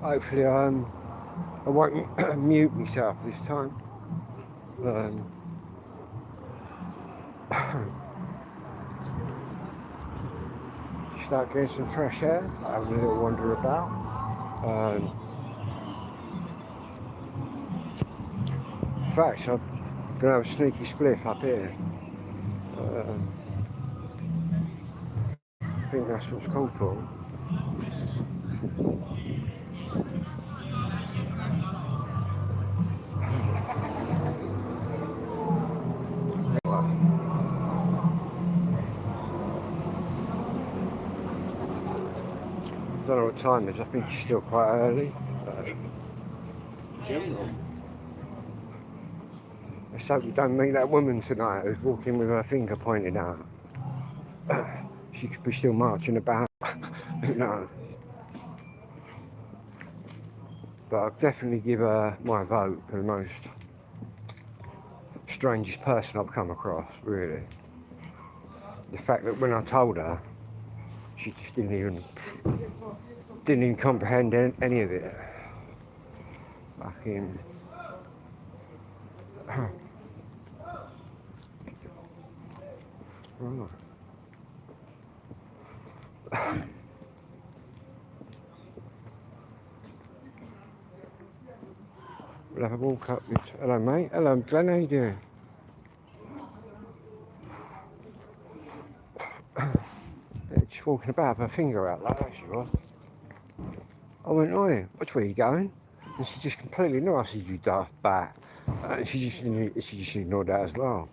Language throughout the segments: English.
Hopefully, I won't mute myself this time. Um, Start getting some fresh air, having a little wander about. In fact, I'm going to have a sneaky spliff up here. I think that's what's called for. I don't know what time it is, I think it's still quite early. Let's hope we don't meet that woman tonight who's walking with her finger pointed out. She could be still marching about. Who knows? But I'll definitely give her my vote for the most strangest person I've come across, really. The fact that when I told her, she just didn't even comprehend any of it. Fucking. Right. We'll have a walk up. Hello, mate. Hello, Glenn. How you doing? Just walking about with her finger out like that she was. I went, oi, which way are you going? And she just completely ignored. I said, you daft bat. And she just ignored that as well.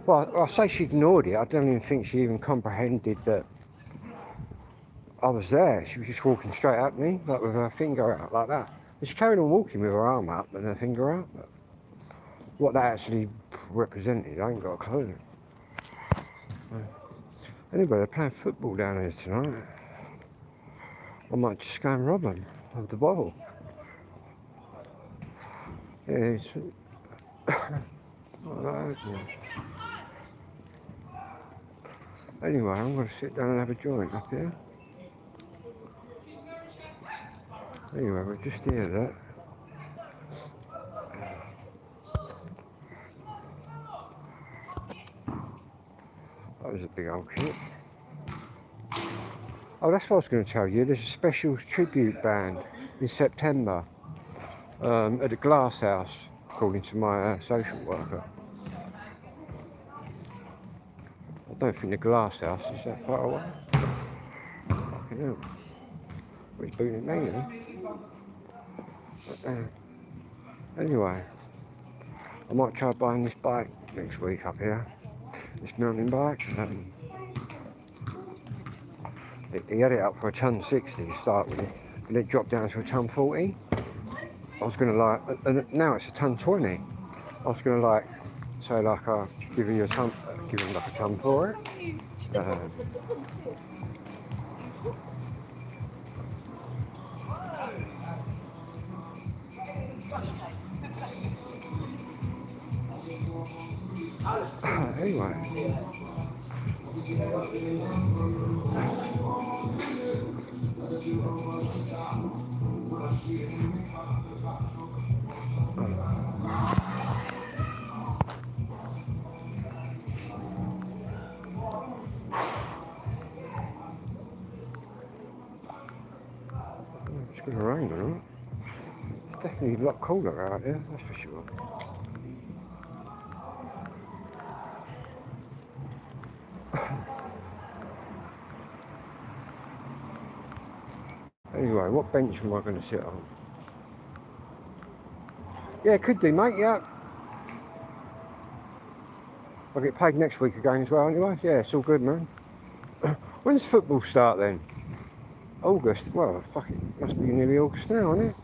Well, I say she ignored it. I don't even think she even comprehended that I was there. She was just walking straight at me, like with her finger out like that. And she carried on walking with her arm up and her finger out. But what that actually represented, I ain't got a clue. Anyway, they're playing football down here tonight. I might just go and rob them of the ball. Yeah, it's... Anyway, I'm going to sit down and have a joint up here. Anyway, we're just here, look. That was a big old kit. Oh, that's what I was going to tell you. There's a special tribute band in September at the Glass House, according to my social worker. I don't think the Glass House is that far away. Fucking hell. Well, he's booting me, anyway, I might try buying this bike next week up here. This mountain bike. He had it up for a ton 60 to start with, and it dropped down to a ton 40. I was going to like, and now it's a ton 20. I was going to like, say like I'll give you a ton, give him like a ton for it. Anyway. It's going to rain, isn't it? It's definitely a lot colder out here, that's for sure. Anyway, what bench am I going to sit on? Yeah, could do, mate, yeah. I'll get paid next week again as well, anyway. Yeah, it's all good, man. When's football start then? August? Well, fuck it, must be nearly August now, isn't it?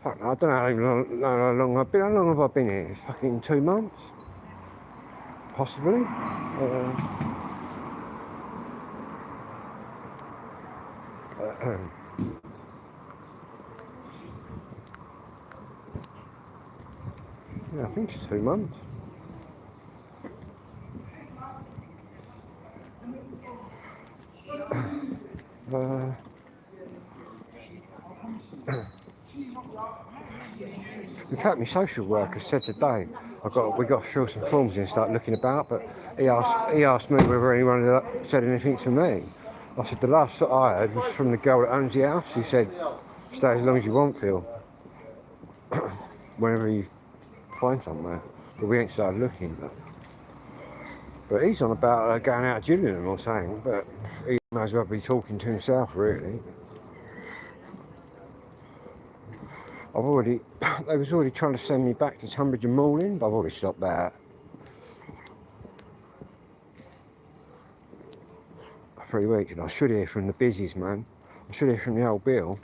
Fuck, I don't know how long I've been. How long have I been here? Fucking 2 months? Possibly. Yeah, I think it's 2 months. In fact, my social worker said today, we got to fill some forms in and start looking about, but he asked me whether anyone had said anything to me. I said, the last that I heard was from the girl that owns the house, who said, stay as long as you want, Phil, whenever you find somewhere. But we ain't started looking. But he's on about going out of Gillingham or something, but he may as well be talking to himself, really. They was already trying to send me back to Tunbridge and Malling, but I've already stopped that. 3 weeks, and I should hear from the busies, man. I should hear from the old Bill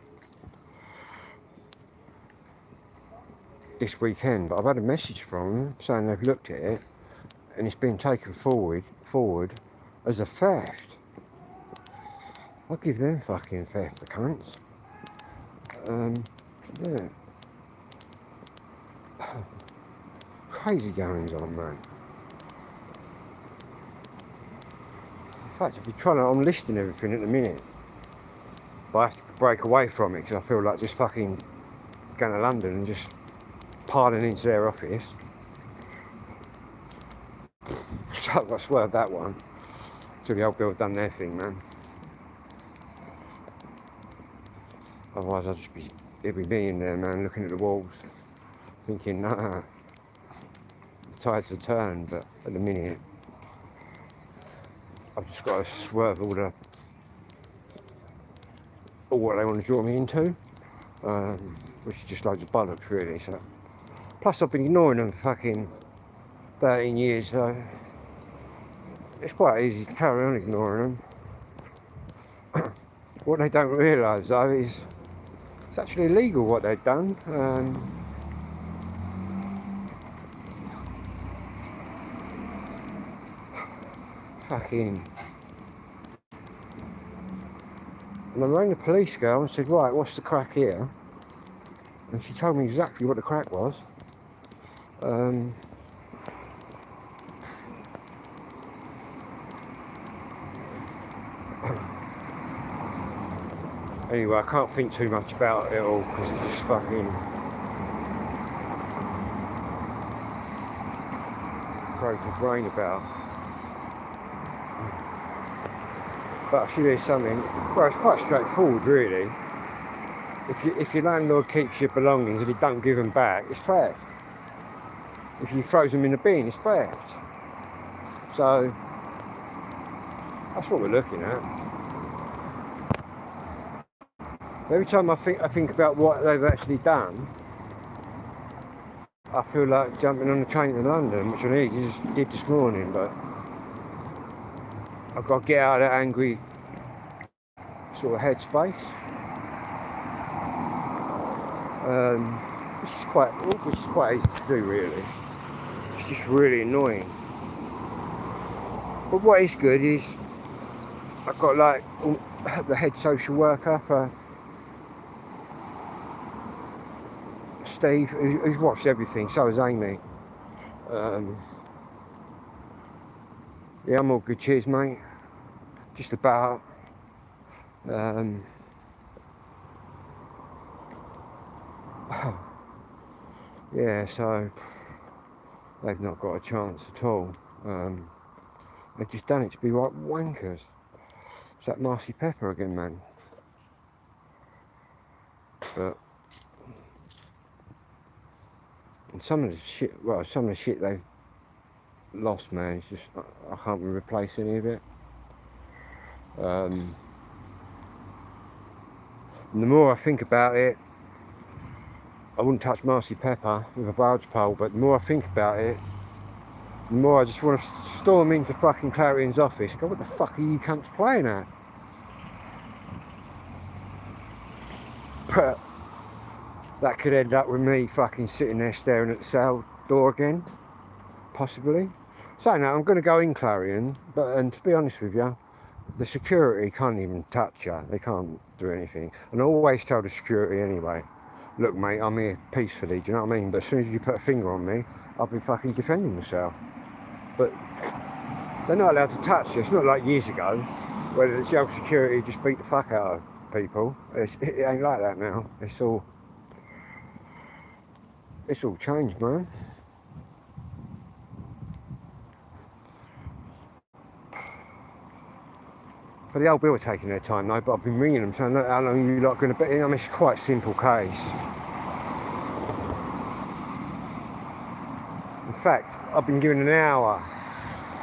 this weekend, but I've had a message from them saying they've looked at it and it's been taken forward as a theft. I'll give them fucking theft, the cunts. Yeah. Crazy goings on, man. In fact, I'm listing everything at the minute, but I have to break away from it because I feel like just fucking going to London and just piling into their office. So I've got to swerve that one till the old Bill have done their thing, man. Otherwise it'd be me in there, man, looking at the walls, thinking, nah, the tides have turned, but at the minute, I've just got to swerve all what they want to draw me into, which is just loads of bollocks, really. So, plus I've been ignoring them for fucking 13 years, so it's quite easy to carry on ignoring them. What they don't realise, though, is it's actually illegal what they've done. Fucking. And I rang the police girl and said, right, what's the crack here? And she told me exactly what the crack was. Anyway, I can't think too much about it all because it's just fucking throws my brain about. But I should hear something. Well, it's quite straightforward, really. If your landlord keeps your belongings and he don't give them back, it's theft. If he throws them in the bin, it's theft. So that's what we're looking at. Every time I think about what they've actually done, I feel like jumping on the train to London, which I just did this morning, but I've got to get out of that angry sort of headspace. Which is quite easy to do, really. It's just really annoying. But what is good is I've got like the head social worker for Steve, who's watched everything, so has Amy. Yeah, I'm all good, cheers mate. Just about. Yeah, so they've not got a chance at all. They've just done it to be like wankers. It's that Marcy Pepper again, man. But and some of the shit they've lost, man, it's just I can't replace any of it. And the more I think about it, I wouldn't touch Marcy Pepper with a barge pole, but the more I think about it, the more I just want to storm into fucking Clarion's office and go, what the fuck are you cunts playing at? But that could end up with me fucking sitting there staring at the cell door again, possibly. Saying that, I'm going to go in Clarion, and to be honest with you, the security can't even touch you. They can't do anything. And I always tell the security anyway, look mate, I'm here peacefully, do you know what I mean? But as soon as you put a finger on me, I'll be fucking defending myself. But they're not allowed to touch you. It's not like years ago, where the jail security just beat the fuck out of people. It ain't like that now. It's all It's all changed, man. But the old bill are taking their time though, but I've been ringing them saying, look, how long are you lot going to be? I mean, it's quite a simple case. In fact, I've been given an hour,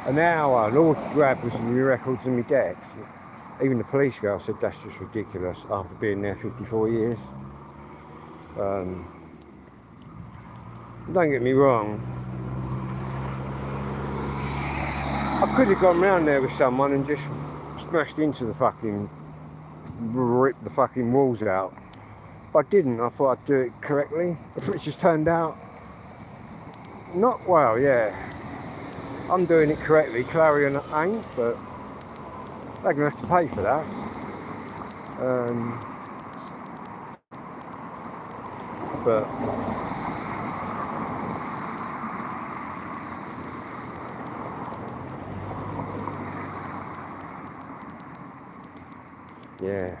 and all I could grab was my records and my decks. Even the police girl said that's just ridiculous after being there 54 years. Don't get me wrong, I could have gone round there with someone and just smashed into the fucking, ripped the fucking walls out. But I didn't. I thought I'd do it correctly. It just turned out not well, yeah. I'm doing it correctly, Clarion ain't, but they're going to have to pay for that. But yeah,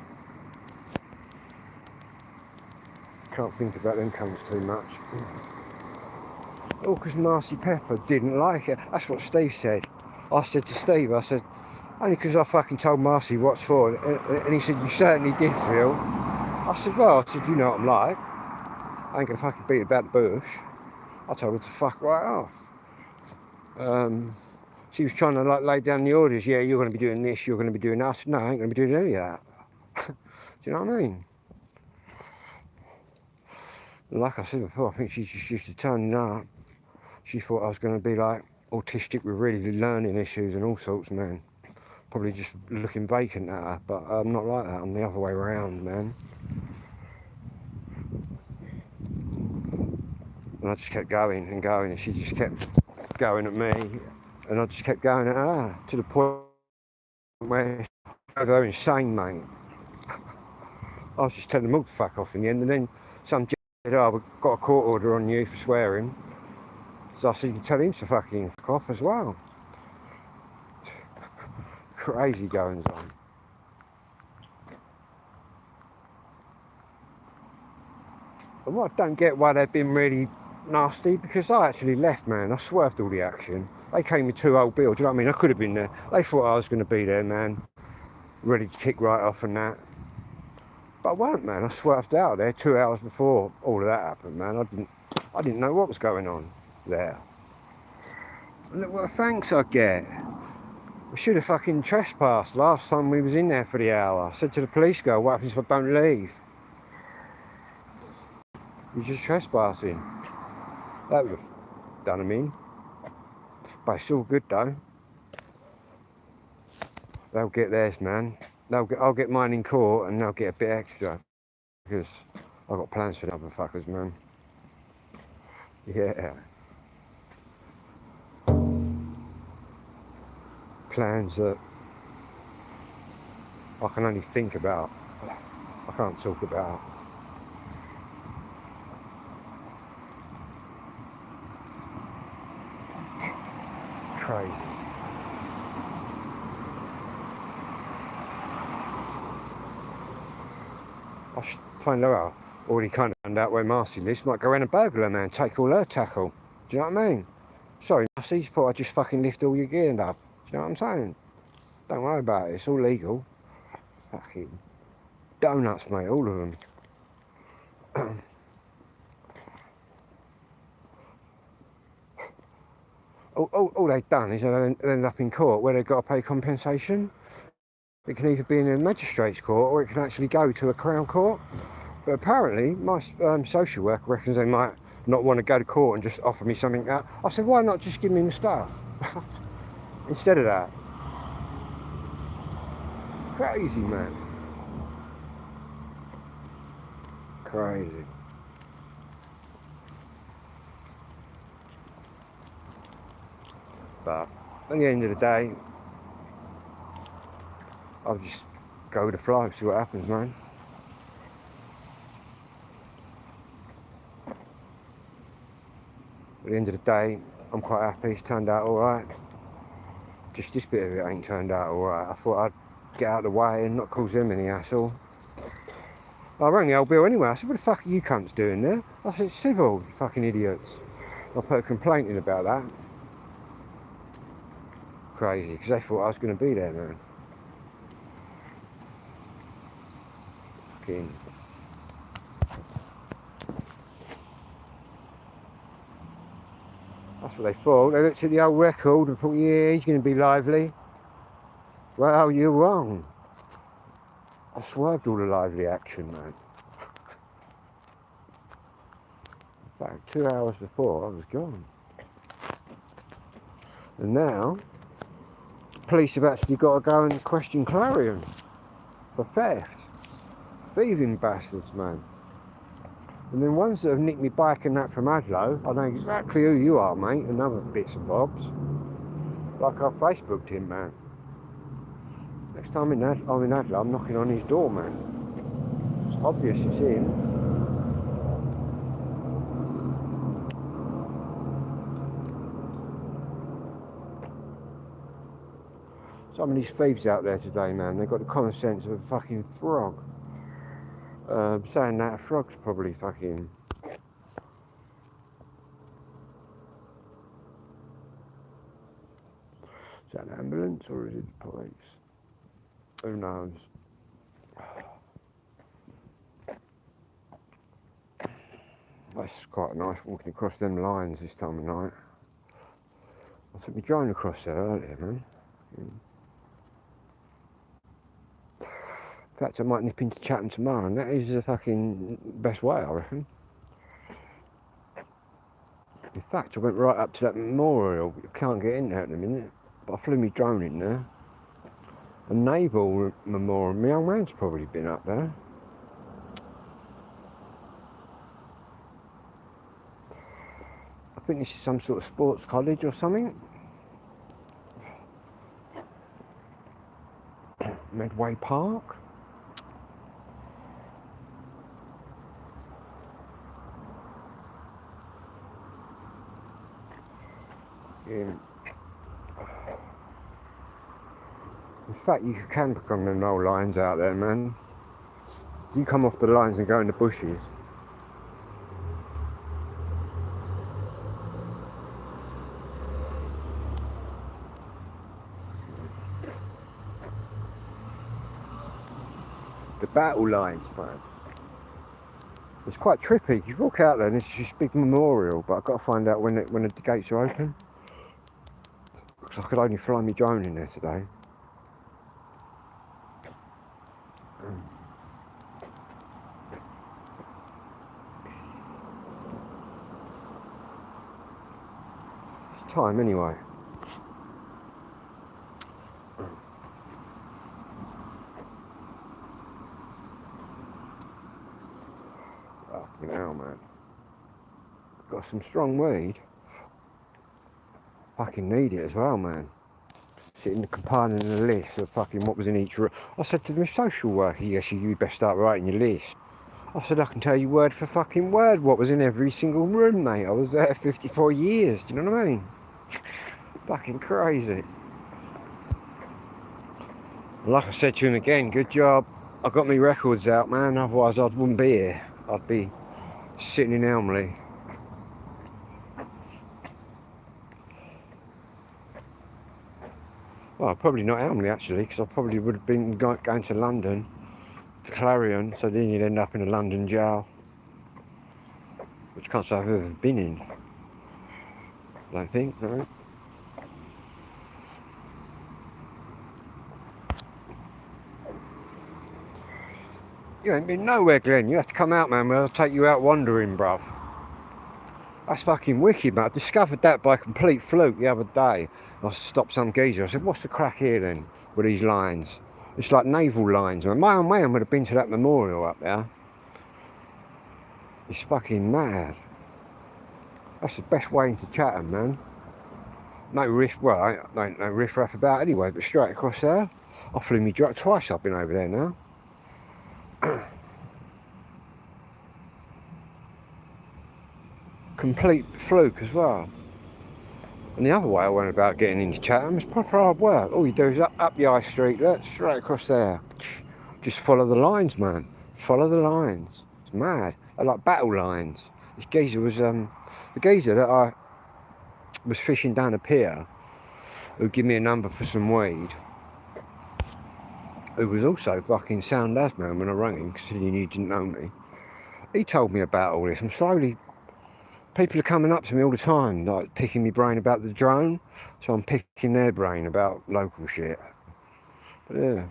can't think about them cunts too much. Oh, because Marcy Pepper didn't like it. That's what Steve said. I said to Steve, I said, only because I fucking told Marcy what's for, and he said, you certainly did, Phil. I said, well, I said, you know what I'm like. I ain't gonna fucking beat about the bush. I told her to fuck right off. She was trying to like lay down the orders. Yeah, you're going to be doing this, you're going to be doing that. I said, no, I ain't going to be doing any of that. Do you know what I mean? And like I said before, I think she's just used to turning up. She thought I was going to be like autistic with really learning issues and all sorts, man. Probably just looking vacant at her, but I'm not like that. I'm the other way around, man. And I just kept going and going, and she just kept going at me, and I just kept going at her to the point where I drove her insane, mate. I was just telling them all to fuck off in the end, and then some said, oh, we've got a court order on you for swearing. So I said, you can tell him to fucking fuck off as well. Crazy goings on. And what I don't get why they've been really nasty, because I actually left, man. I swerved all the action. They came with 2 old bills, do you know what I mean? I could have been there. They thought I was going to be there, man. Ready to kick right off and that. But I weren't, man. I swerved out there 2 hours before all of that happened, man. I didn't know what was going on there. And look what the thanks I get. We should have fucking trespassed last time we was in there for the hour. I said to the police girl, what happens if I don't leave? You're just trespassing. That would have done them in. But it's all good though. They'll get theirs, man. I'll get mine in court and they'll get a bit extra. Because I've got plans for the other fuckers, man. Yeah. Plans that I can only think about. I can't talk about. Crazy. I should find her out. Already kind of found out where Marcy lives. Might go around and burgle her, man. Take all her tackle. Do you know what I mean? Sorry, Marcy. Thought I'd just fucking lift all your gear up. Do you know what I'm saying? Don't worry about it. It's all legal. Fucking donuts, mate. All of them. All they've done is they end up in court where they've got to pay compensation. It can either be in a magistrate's court or it can actually go to a Crown Court. But apparently, my social worker reckons they might not want to go to court and just offer me something out. I said, why not just give me my stuff instead of that? Crazy, man. Crazy. But at the end of the day, I'll just go with the flow, see what happens, man. At the end of the day, I'm quite happy it's turned out alright. Just this bit of it ain't turned out alright. I thought I'd get out of the way and not cause them any hassle. I rang the old Bill anyway. I said, what the fuck are you cunts doing there? I said, civil, you fucking idiots. I put a complaint in about that. Crazy, because they thought I was going to be there, man. Fucking. That's what they thought. They looked at the old record and thought, yeah, he's going to be lively. Well, you're wrong. I swerved all the lively action, man. In fact, 2 hours before, I was gone. And now, police have actually got to go and question Clarion for theft. Thieving bastards, man. And then ones that have nicked me bike and that from Adlo, I know exactly who you are, mate, and other bits and bobs. Like I Facebooked him, man. Next time I'm in Adler, I'm knocking on his door, man. It's obvious it's him. Some of these thieves out there today, man, they've got the common sense of a fucking frog. Saying that, a frog's probably fucking... Is that an ambulance or is it the police? Who knows? That's quite nice walking across them lines this time of night. I took my drone across there earlier, man. In fact, I might nip into Chatham tomorrow, and that is the fucking best way, I reckon. In fact, I went right up to that memorial. You can't get in there at the minute, but I flew my drone in there. A naval memorial. My old man's probably been up there. I think this is some sort of sports college or something. Medway Park. In fact, you can become the no lines out there, man. You come off the lines and go in the bushes. The battle lines, man. It's quite trippy. You walk out there and it's this big memorial, but I've got to find out when the gates are open. Because I could only fly my drone in there today. It's time anyway. Fucking hell, man. Got some strong weed. Fucking need it as well, man. Sitting compiling a list of fucking what was in each room. I said to my social worker, yes, you best start writing your list. I said, I can tell you word for fucking word what was in every single room, mate. I was there 54 years, do you know what I mean? Fucking crazy. Like I said to him again, good job. I got my records out, man, otherwise I wouldn't be here. I'd be sitting in Elmley. Well, probably not Elmley actually, because I probably would have been going to London, to Clarion, so then you'd end up in a London jail, which I can't say I've ever been in. I don't think, no. You ain't been nowhere, Glenn. You have to come out, man. I'll take you out wandering, bruv. That's fucking wicked, man. I discovered that by complete fluke the other day. I stopped some geezer. I said, what's the crack here then with these lines? It's like naval lines, man. My old man would have been to that memorial up there. It's fucking mad. That's the best way into Chatham, man. No riff, well, I ain't no riff-raff about anyway, but straight across there. I flew me drone twice. I've been over there now. Complete fluke as well. And the other way I went about getting into Chatham is proper hard work. All you do is up the high street, look, straight across there. Just follow the lines, man. Follow the lines. It's mad. They're like battle lines. This geezer was the geezer that I was fishing down a pier, who gave me a number for some weed, who was also fucking sound as man when I rang him, considering he didn't know me. He told me about all this. I'm slowly, people are coming up to me all the time, like picking my brain about the drone, so I'm picking their brain about local shit. But yeah.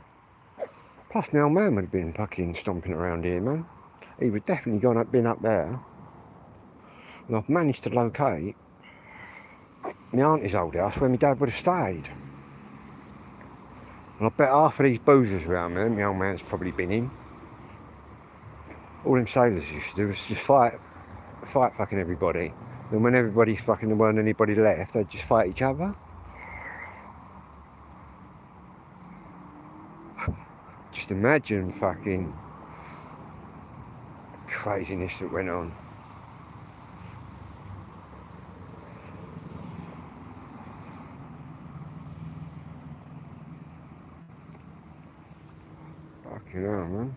Plus my old man would have been fucking stomping around here, man. He would definitely been up there. And I've managed to locate my auntie's old house where my dad would have stayed. And I bet half of these boozers around there, my old man's probably been in. All them sailors used to do was just fight fucking everybody. And when everybody fucking, there weren't anybody left, they'd just fight each other. Just imagine fucking craziness that went on. Fucking hell, man.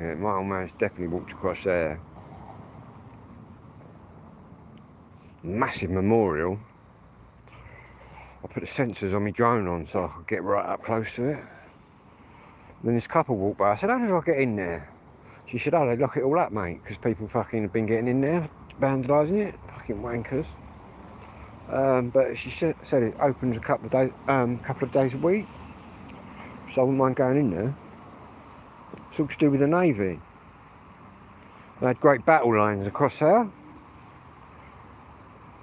Yeah, my old man's definitely walked across there. Massive memorial. I put the sensors on my drone on so I could get right up close to it. Then this couple walked by. I said, how did I get in there? She said, oh, they lock it all up, mate, because people fucking have been getting in there, vandalising it. Fucking wankers. But she said it opens a couple of days a week. So I wouldn't mind going in there. It's all to do with the Navy. They had great battle lines across there.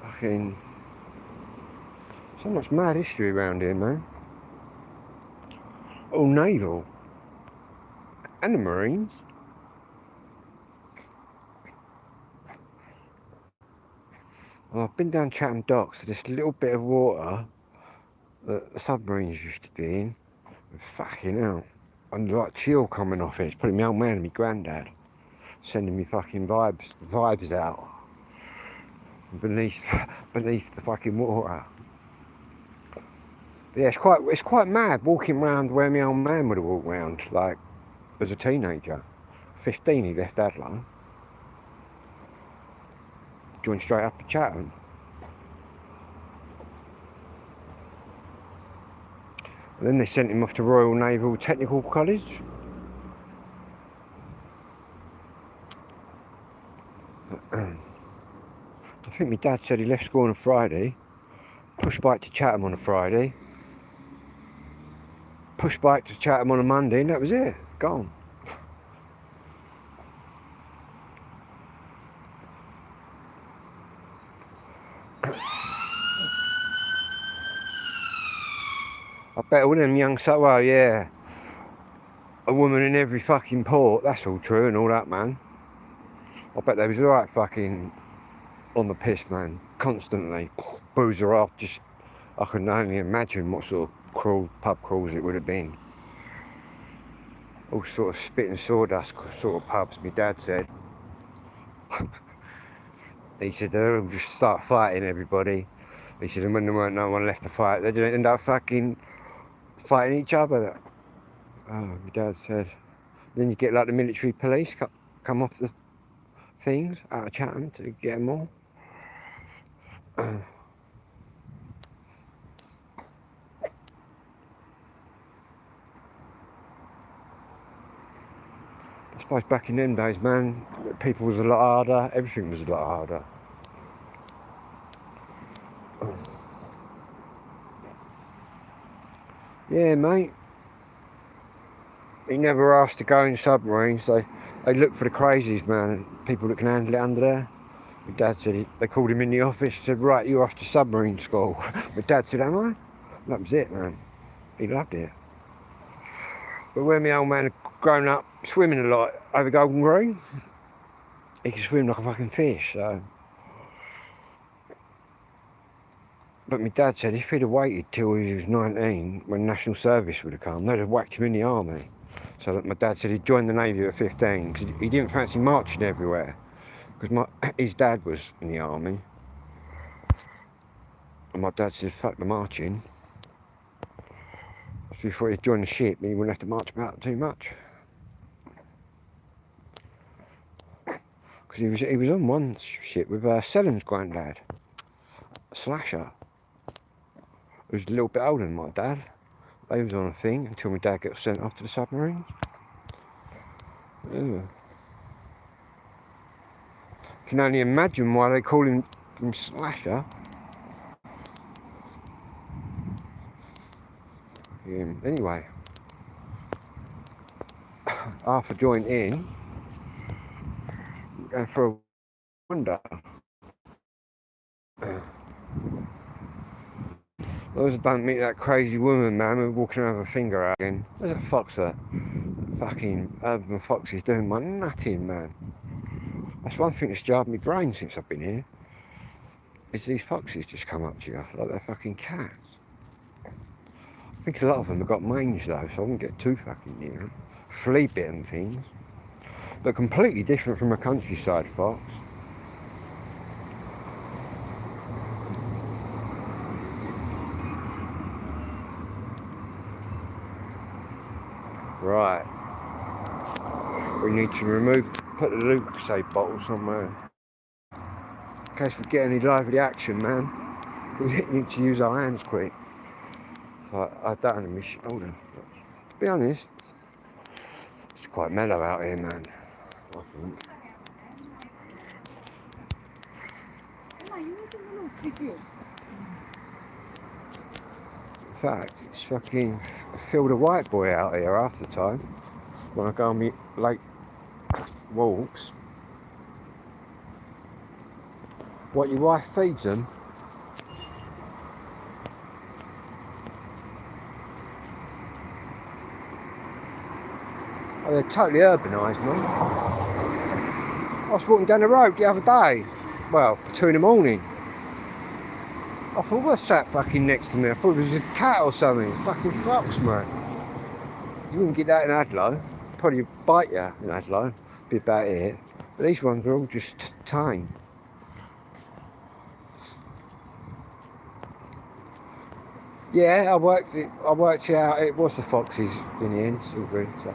Fucking so much mad history around here, man. All naval. And the Marines. Well, I've been down Chatham Docks to this little bit of water that the submarines used to be in. Fucking hell. And like chill coming off it. It's probably my old man and my granddad sending me fucking vibes out beneath the fucking water. But yeah, it's quite mad walking around where my old man would have walked around, like as a teenager. 15 he left Adler. Joined straight up to Chatham. And then they sent him off to Royal Naval Technical College. I think my dad said he left school on a Friday, push bike to Chatham on a Friday, push bike to Chatham on a Monday, and that was it, gone. I bet all them young well, yeah, a woman in every fucking port, that's all true and all that, man. I bet they was alright fucking on the piss, man, constantly. Boozer off, just, I can only imagine what sort of pub crawls it would have been. All sort of spit and sawdust sort of pubs, my dad said. He said they'll all just start fighting everybody. He said, and when there weren't no one left to fight, they'd end up fucking fighting each other. Oh, my dad said. Then you get like the military police come off the things out of Chatham to get them all. I suppose back in them days, man, people was a lot harder, everything was a lot harder. Yeah, mate. He never asked to go in submarines. They look for the crazies, man. People that can handle it under there. My dad said they called him in the office. Said, right, you're off to submarine school. My dad said, am I? That was it, man. He loved it. But when my old man had grown up swimming a lot over Golden Green, he could swim like a fucking fish. So. But my dad said if he'd have waited till he was 19, when national service would have come, they'd have whacked him in the army. So that my dad said he'd joined the Navy at 15 because he didn't fancy marching everywhere. Because his dad was in the army. And my dad said, fuck the marching. So he thought he'd join the ship and he wouldn't have to march about too much. because he was on one ship with Selim's granddad, Slasher, who's a little bit older than my dad. They was on a thing until my dad got sent off to the submarine. Yeah. Can only imagine why they call him Slasher. Yeah. Anyway, Arthur joined in, going for a wander. Those I don't meet that crazy woman, man, who's walking around with a finger out again. There's a fox there. Fucking urban foxes doing my nutting, man. That's one thing that's jarred my brain since I've been here. Is these foxes just come up to you like they're fucking cats. I think a lot of them have got mange though, so I wouldn't get too fucking near them. Flea bitten things. But completely different from a countryside fox. Right. We need to put the Lucozade bottle somewhere. In case we get any lively action, man. We need to use our hands quick. I don't want to miss shoulder. To be honest, it's quite mellow out here, man. I think. In fact, it's fucking a field of white boy out here half the time when I go on my late walks. What, your wife feeds them? Oh, they're totally urbanised, man. I was walking down the road the other day, well, 2 in the morning. I thought, what's that fucking next to me? I thought it was a cat or something. Fucking fox, mate. You wouldn't get that in Adelaide. Probably bite you in Adelaide. Be about it. But these ones are all just tame. Yeah, I worked it out. It was the foxes in the end. So good. So.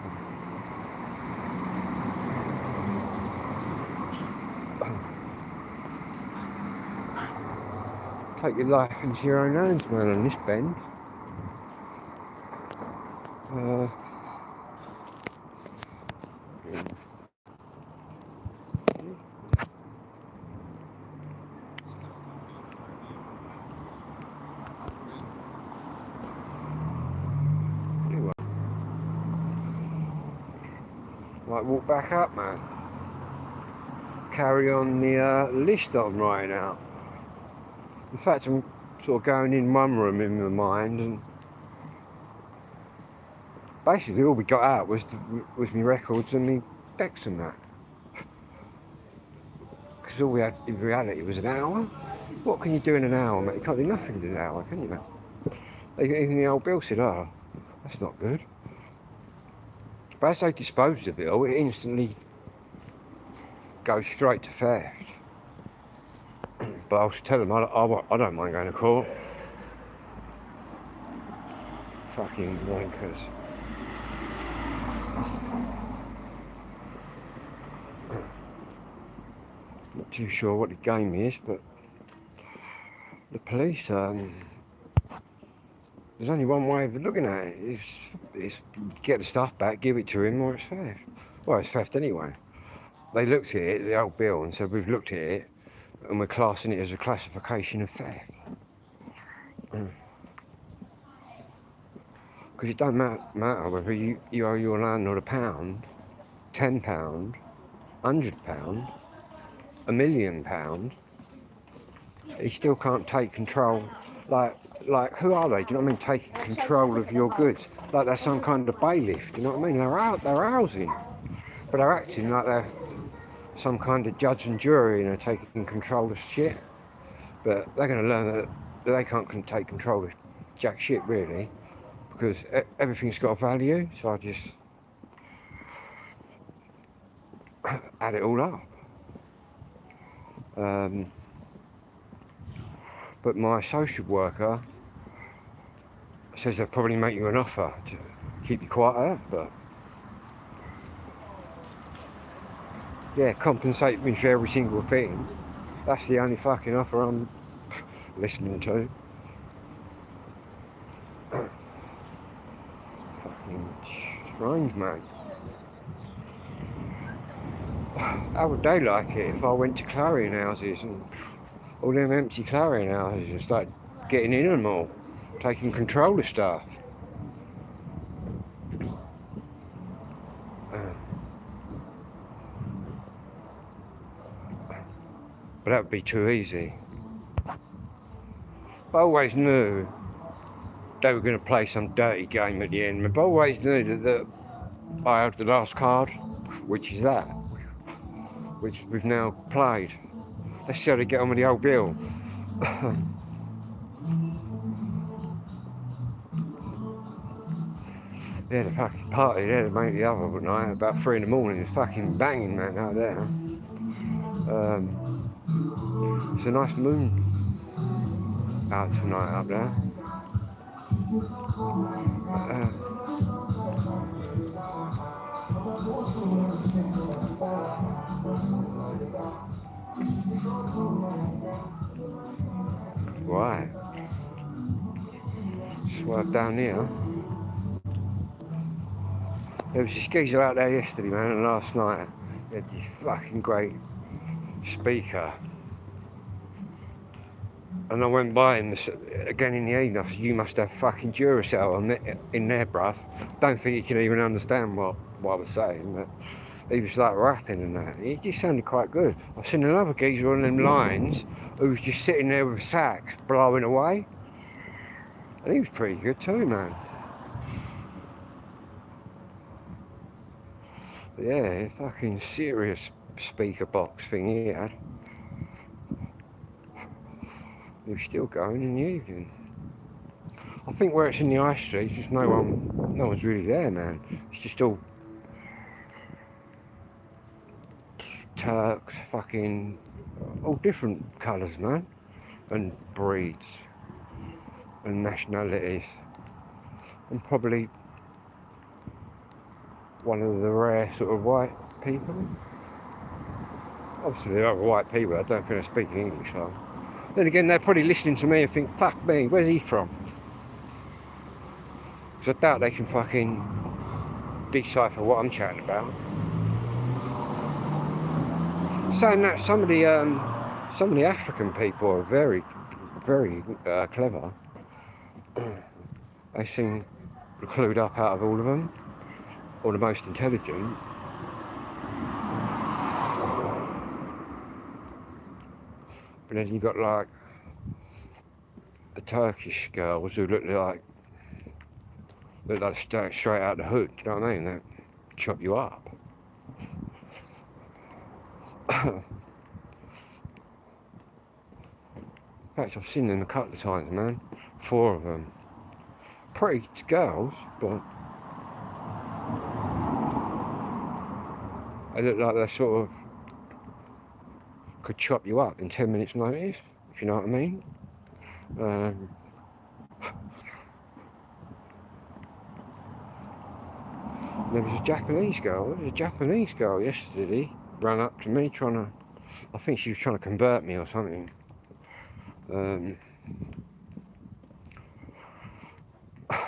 Take your life into your own hands, man, on this bend. Anyway, might walk back up, man. Carry on the list that I'm writing out. In fact, I'm sort of going in one room in my mind, and basically all we got out was my records and my decks and that. Because all we had in reality was an hour. What can you do in an hour, mate? You can't do nothing in an hour, can you, mate? Even the old Bill said, oh, that's not good. But as they disposed of it all, it instantly goes straight to theft. But I'll tell them I don't mind going to court. Fucking wankers. Not too sure what the game is, but the police, there's only one way of looking at it. It's get the stuff back, give it to him, or it's theft. Well, it's theft anyway. They looked at it, the old bill, and said, we've looked at it, and we're classing it as a classification of theft. Because it don't matter whether you owe your landlord £1, £10, £100, £1 million, he still can't take control. Like who are they? Do you know what I mean? Taking control of your goods. Like they're some kind of bailiff. Do you know what I mean? They're housing, but they're acting like they're some kind of judge and jury, and they're taking control of shit. But they're going to learn that they can't take control of jack shit really, because everything's got a value. So I just add it all up. But my social worker says they'll probably make you an offer to keep you quiet, but yeah, compensate me for every single thing. That's the only fucking offer I'm listening to. Fucking strange, man. How would they like it if I went to clarion houses and all them empty clarion houses and started getting in them all, taking control of stuff? But that would be too easy. I always knew they were going to play some dirty game at the end. But I always knew that I had the last card, which is that, which we've now played. Let's see how they get on with the old bill. Yeah, the fucking party there to make the other night about 3 in the morning. It's fucking banging, man, out there. It's a nice moon out tonight up there. Right. Swerve down here. There was this geezer out there yesterday, man, and last night. He had this fucking great speaker. And I went by him again in the evening. I said, you must have fucking Duracell in there, bruv. Don't think you can even understand what I was saying. But he was like rapping and that. It just sounded quite good. I've seen another geezer on them lines who was just sitting there with a sax blowing away. And he was pretty good too, man. But yeah, fucking serious speaker box thing he had. He was still going in the evening. I think where it's in the high street, just no one's really there, man. It's just all Turks, fucking all different colours, man, and breeds and nationalities, and probably one of the rare sort of white people. Obviously there are other white people, I don't think they're speaking English though. Then again, they're probably listening to me and think, fuck me, where's he from? Because I doubt they can fucking decipher what I'm chatting about. Saying that, some of the African people are very, very clever. They seem clued up out of all of them, or the most intelligent. But then you got like the Turkish girls who look like straight out the hood. You know what I mean? That chop you up. In fact, I've seen them a couple of times, man. 4 of them. Pretty girls, but they look like they sort of could chop you up in 10 minutes notice, if you know what I mean. There was a Japanese girl yesterday, ran up to me I think she was trying to convert me or something.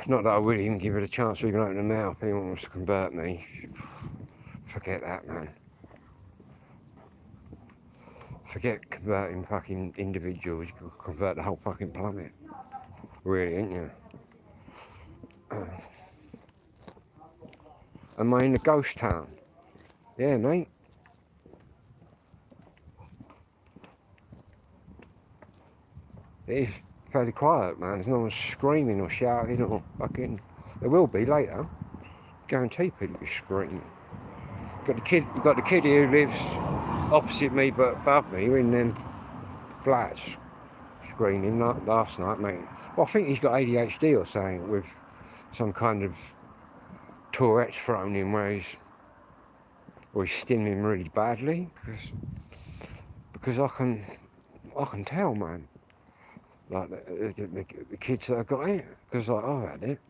Not that I would even give it a chance to even open her mouth. If anyone wants to convert me, forget that, man. Forget converting fucking individuals, you can convert the whole fucking planet. Really, ain't you? Am I in a ghost town? Yeah, mate. It is fairly quiet, man. There's no one screaming or shouting or fucking... There will be later. Guarantee people will be screaming. Got the kid who lives opposite me but above me in them flats screaming like last night, mate. Well, I think he's got ADHD or something with some kind of Tourette's thrown in where he's stimming really badly because I can tell, man. Like the kids that have got it, because like I've had it.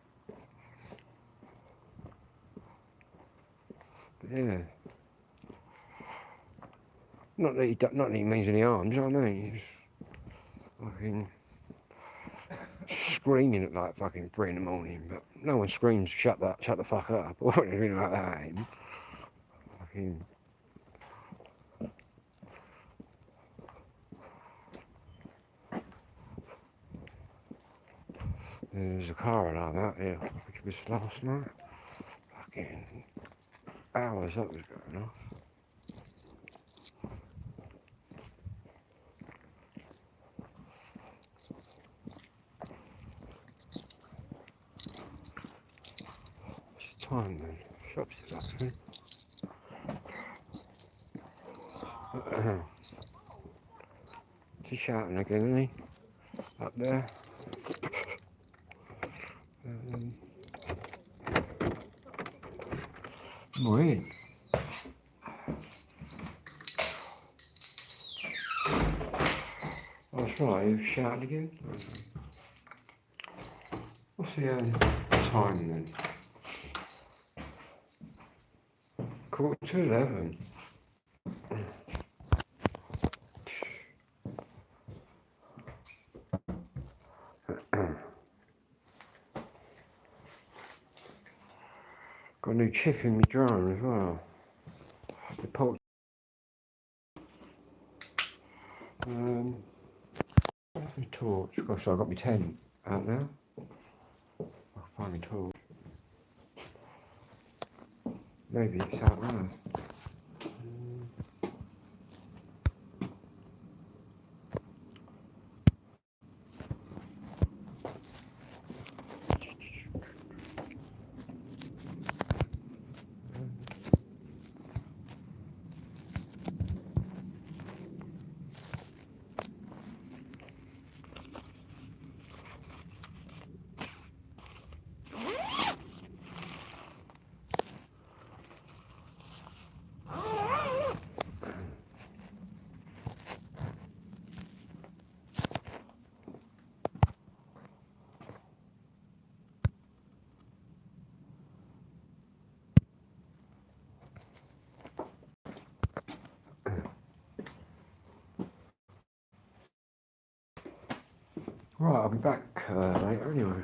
But yeah. not that he means any harm, do you know what I mean? He's fucking screaming at like fucking 3 in the morning, but no one screams shut the fuck up or anything like that. Fucking there's a car alarm out there. I think it was last night. Fucking hours that was going off. What's the time then? Shops is open. He's shouting again, isn't he? Up there. Weird. That's right, he was shouting again. What's the time then? 11:15. Got a new chip in my drone as well. The port. Where's my torch? Gosh, I've got my tent out now. I'll find my torch. Maybe it's out there. Right, I'll be back later anyway.